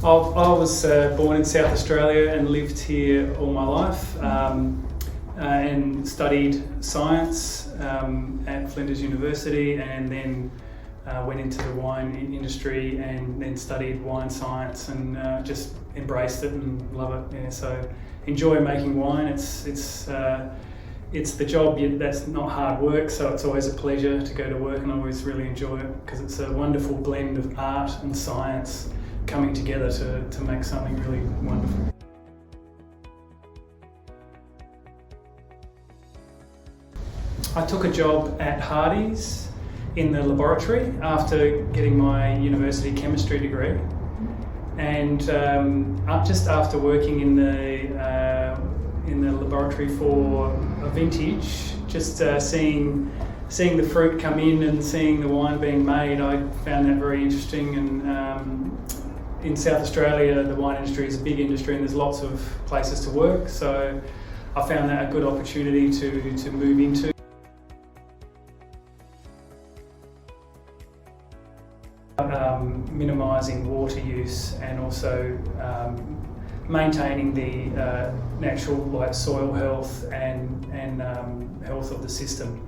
I was born in South Australia and lived here all my life, and studied science at Flinders University, and then went into the wine industry and then studied wine science, and just embraced it and love it. Yeah, so enjoy making wine. It's the job that's not hard work, so it's always a pleasure to go to work, and I always really enjoy it because it's a wonderful blend of art and science coming together to make something really wonderful. I took a job at Hardy's in the laboratory after getting my university chemistry degree, and just after working in the laboratory for a vintage, just seeing the fruit come in and seeing the wine being made, I found that very interesting. And in South Australia, the wine industry is a big industry and there's lots of places to work, so I found that a good opportunity to move into. Minimising water use and also maintaining the natural soil health and health of the system.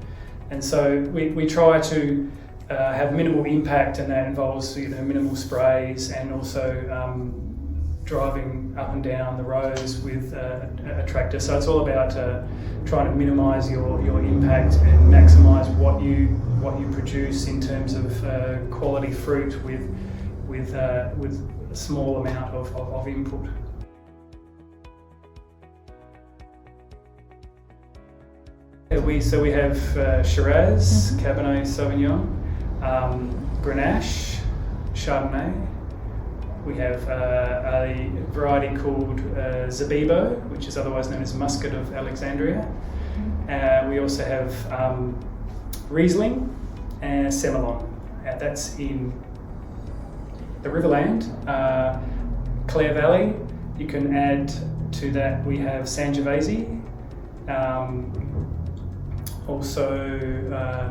And so we try to have minimal impact, and that involves minimal sprays and also driving up and down the roads with a tractor. So it's all about trying to minimise your impact and maximise what you produce in terms of quality fruit with a small amount of input. So we have Shiraz, Cabernet Sauvignon, Grenache, Chardonnay. We have a variety called Zabibo, which is otherwise known as Muscat of Alexandria. We also have Riesling and Semillon. That's in the Riverland. Clare Valley, you can add to that, we have Sangiovese, also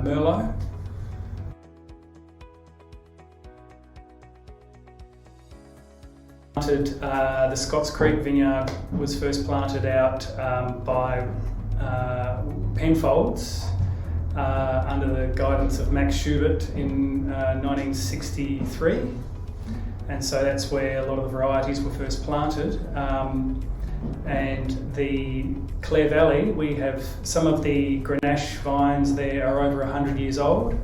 Merlot. The Scotts Creek vineyard was first planted out by Penfolds under the guidance of Max Schubert in 1963, and so that's where a lot of the varieties were first planted. And the Clare Valley, we have some of the Grenache vines there are over 100 years old,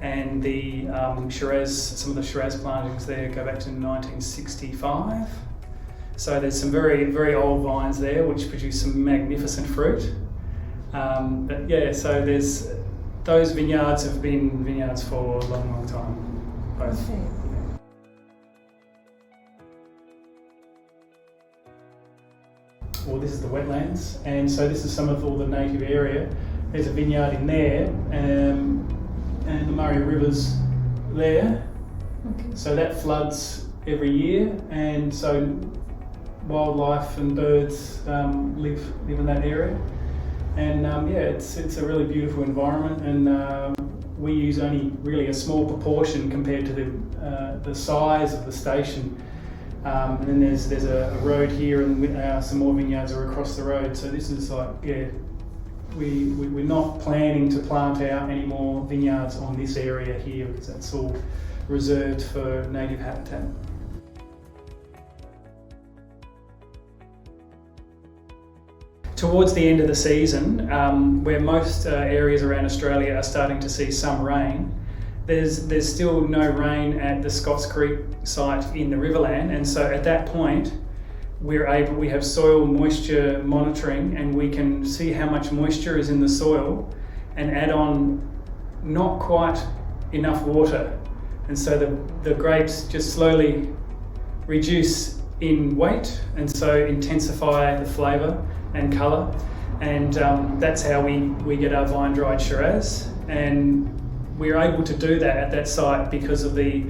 and the Shiraz, some of the Shiraz plantings there go back to 1965. So there's some very, very old vines there which produce some magnificent fruit. But yeah, so those vineyards have been vineyards for a long, long time, both. Okay. Well, this is the wetlands, and so this is some of all the native area. There's a vineyard in there, and the Murray River's there. Okay. So that floods every year, and so wildlife and birds live in that area. And yeah, it's a really beautiful environment, and we use only really a small proportion compared to the size of the station. And then there's a road here, and some more vineyards are across the road. So this is like, yeah, we're not planning to plant out any more vineyards on this area here because that's all reserved for native habitat. Towards the end of the season, where most areas around Australia are starting to see some rain, there's still no rain at the Scotts Creek site in the Riverland, and so at that point we have soil moisture monitoring, and we can see how much moisture is in the soil and add on not quite enough water, and so the grapes just slowly reduce in weight and so intensify the flavour and colour, and that's how we get our vine dried Shiraz. And we're able to do that at that site because of the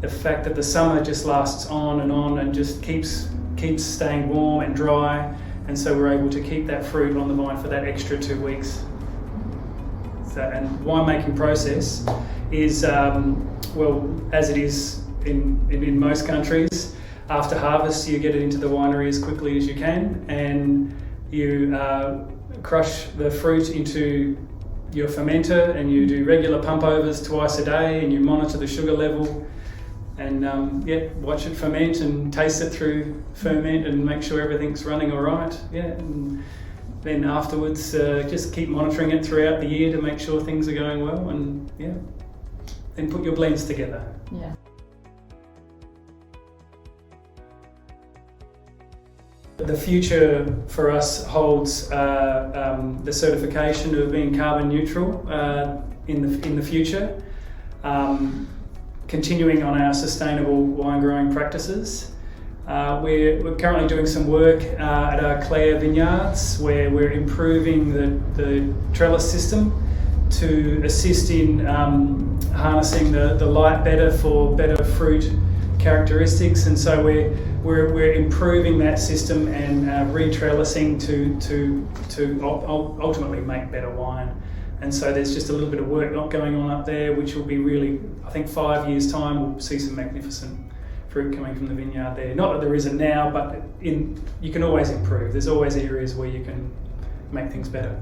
fact that the summer just lasts on and just keeps staying warm and dry, and so we're able to keep that fruit on the vine for that extra 2 weeks. So, and winemaking process is well, as it is in most countries, after harvest, you get it into the winery as quickly as you can, and you crush the fruit into your fermenter, and you do regular pump overs twice a day, and you monitor the sugar level, and watch it ferment and taste it through ferment and make sure everything's running all right. And then afterwards, just keep monitoring it throughout the year to make sure things are going well, and then put your blends together. Yeah. The future for us holds the certification of being carbon neutral in the future, continuing on our sustainable wine growing practices. We're currently doing some work at our Clare vineyards, where we're improving the trellis system to assist in harnessing the light better for better fruit characteristics, and so we're improving that system and retrellising to ultimately make better wine. And so there's just a little bit of work not going on up there, which will be really, I think 5 years' time we'll see some magnificent fruit coming from the vineyard there. Not that there isn't now, but you can always improve. There's always areas where you can make things better.